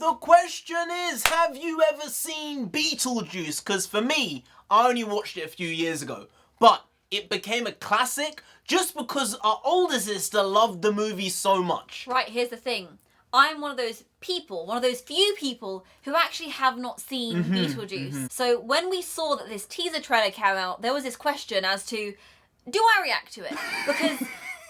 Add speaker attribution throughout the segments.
Speaker 1: The question is, have you ever seen Beetlejuice? Because for me, I only watched it a few years ago, but it became a classic just because our older sister loved the movie so much.
Speaker 2: Right, here's the thing. I'm one of those people, one of those few people who actually have not seen Beetlejuice. So when we saw that this teaser trailer came out, there was this question as to, do I react to it? Because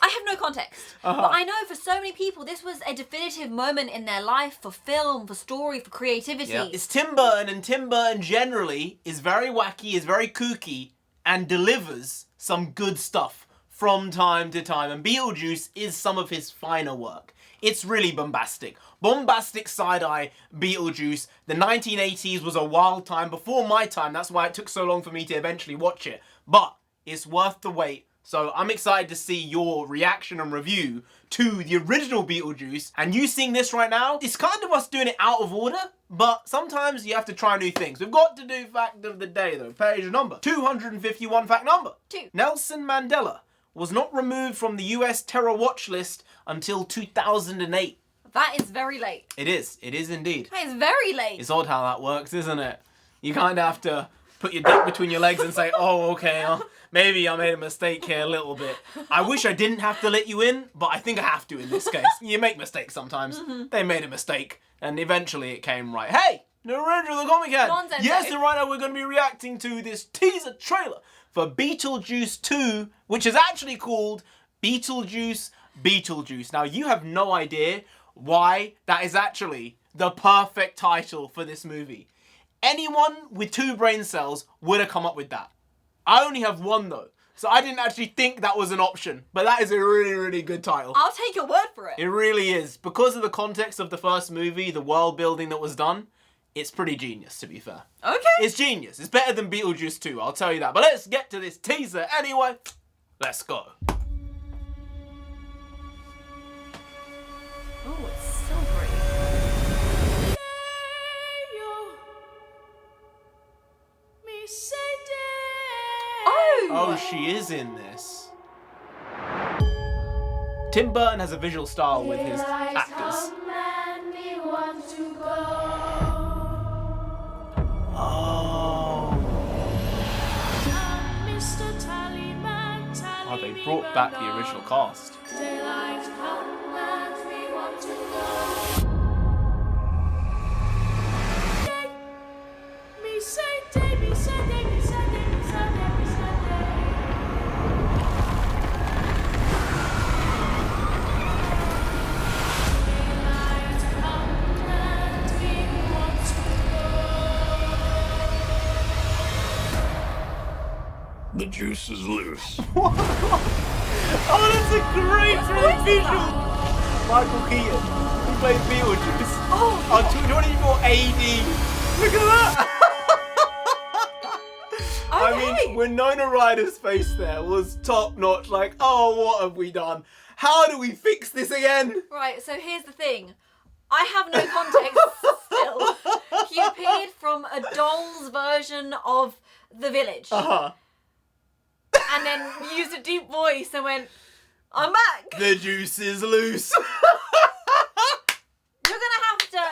Speaker 2: I have no context. But I know for so many people, this was a definitive moment in their life for film, for story, for creativity.
Speaker 1: Yeah. It's Tim Burton, and Tim Burton generally is very wacky, is very kooky, and delivers some good stuff from time to time. And Beetlejuice is some of his finer work. It's really bombastic. Bombastic side-eye Beetlejuice. The 1980s was a wild time before my time. That's why it took so long for me to eventually watch it. But it's worth the wait. So I'm excited to see your reaction and review to the original Beetlejuice. And you seeing this right now, it's kind of us doing it out of order, but sometimes you have to try new things. We've got to do fact of the day though. Page number 251, fact number
Speaker 2: 2.
Speaker 1: Nelson Mandela was not removed from the US terror watch list until 2008.
Speaker 2: That is very late.
Speaker 1: It is indeed.
Speaker 2: That is very late.
Speaker 1: It's odd how that works, isn't it? You kind of have to put your dick between your legs and say, oh, okay, maybe I made a mistake here a little bit. I wish I didn't have to let you in, but I think I have to in this case. You make mistakes sometimes. They made a mistake, and eventually it came right. Hey, NarendraTheComic Head.
Speaker 2: Nonsense.
Speaker 1: Yes, and right now we're going to be reacting to this teaser trailer for Beetlejuice 2, which is actually called Beetlejuice Beetlejuice. Now, you have no idea why that is actually the perfect title for this movie. Anyone with 2 brain cells would have come up with that. I only have 1 though, so I didn't actually think that was an option, but that is a really, really good title.
Speaker 2: I'll take your word for it.
Speaker 1: It really is. Because of the context of the first movie, the world building that was done, it's pretty genius, to be fair.
Speaker 2: Okay.
Speaker 1: It's genius. It's better than Beetlejuice 2, I'll tell you that. But let's get to this teaser anyway. Let's go.
Speaker 2: Oh, it's silvery.
Speaker 1: Oh, she is in this. Tim Burton has a visual style with his actors. Oh. Oh, they brought back the original cast.
Speaker 3: The juice is loose.
Speaker 1: Oh, that's a great visual. Michael Keaton, who plays Beetlejuice. On 224 AD. Look at that. I mean, Winona Ryder's face there was top notch. Like, oh, what have we done? How do we fix this again?
Speaker 2: Right, so here's the thing. I have no context still. He appeared from a doll's version of The Village. And then used a deep voice and went, I'm back.
Speaker 1: The juice is loose.
Speaker 2: You're gonna have to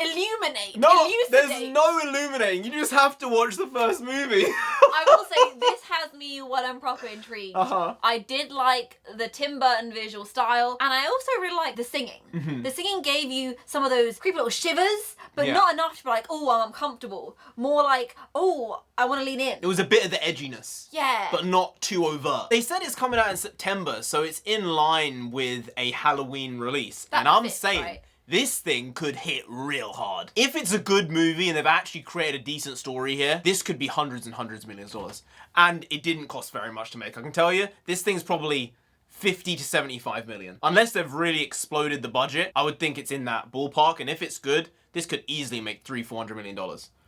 Speaker 2: illuminate.
Speaker 1: No,
Speaker 2: elucidate.
Speaker 1: there's no illuminating. You just have to watch the first movie.
Speaker 2: I will say this has me well and proper intrigued.
Speaker 1: Uh-huh.
Speaker 2: I did like the Tim Burton visual style, and I also really liked the singing.
Speaker 1: Mm-hmm.
Speaker 2: The singing gave you some of those creepy little shivers, but
Speaker 1: Yeah.
Speaker 2: not enough to be like, oh, I'm uncomfortable. More like, oh, I want to lean in.
Speaker 1: It was a bit of the edginess.
Speaker 2: Yeah.
Speaker 1: But not too overt. They said it's coming out in September, so it's in line with a Halloween release.
Speaker 2: That
Speaker 1: and I'm
Speaker 2: fits,
Speaker 1: saying,
Speaker 2: right?
Speaker 1: this thing could hit real hard. If it's a good movie and they've actually created a decent story here, this could be hundreds and hundreds of millions of dollars. And it didn't cost very much to make. I can tell you, this thing's probably 50 to 75 million. Unless they've really exploded the budget, I would think it's in that ballpark. And if it's good, this could easily make $300-400 million.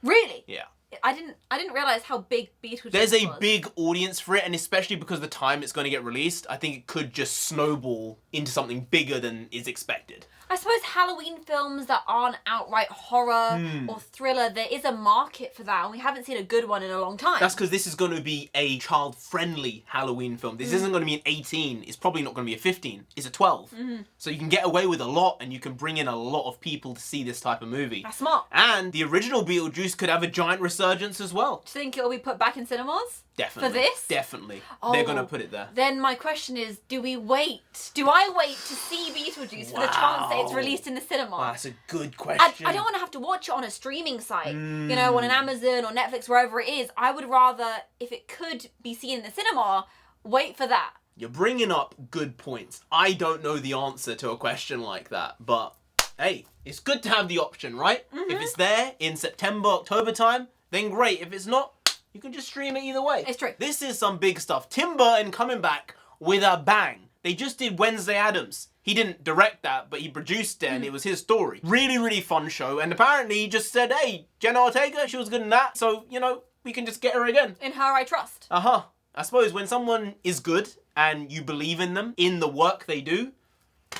Speaker 2: Really?
Speaker 1: Yeah.
Speaker 2: I didn't realize how big Beetlejuice was.
Speaker 1: There's a big audience for it, and especially because of the time it's going to get released, I think it could just snowball into something bigger than is expected.
Speaker 2: I suppose Halloween films that aren't outright horror or thriller, there is a market for that, and we haven't seen a good one in a long time.
Speaker 1: That's because this is going to be a child-friendly Halloween film. This isn't going to be an 18. It's probably not going to be a 15. It's a 12. So you can get away with a lot, and you can bring in a lot of people to see this type of movie.
Speaker 2: That's smart.
Speaker 1: And the original Beetlejuice could have a giant resurgence as well.
Speaker 2: Do you think it'll be put back in cinemas?
Speaker 1: Definitely.
Speaker 2: For this?
Speaker 1: Definitely.
Speaker 2: Oh,
Speaker 1: They're going to put it there.
Speaker 2: Then my question is, do we wait? Do I wait to see Beetlejuice for the chance that it's released in the cinema?
Speaker 1: Wow, that's a good question.
Speaker 2: I don't want to have to watch it on a streaming site, you know, on an Amazon or Netflix, wherever it is. I would rather, if it could be seen in the cinema, wait for that.
Speaker 1: You're bringing up good points. I don't know the answer to a question like that, but hey, it's good to have the option, right? If it's there in September, October time, then great. If it's not, you can just stream it either way.
Speaker 2: It's true.
Speaker 1: This is some big stuff. Tim Burton coming back with a bang. They just did Wednesday Addams. He didn't direct that, but he produced it, and it was his story. Really, really fun show. And apparently he just said, hey, Jenna Ortega, she was good in that. So, you know, we can just get her again.
Speaker 2: In her I trust.
Speaker 1: I suppose when someone is good and you believe in them, in the work they do,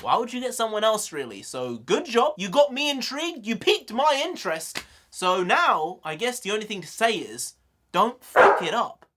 Speaker 1: why would you get someone else, really? So, good job. You got me intrigued. You piqued my interest. So now, I guess the only thing to say is, don't fuck it up.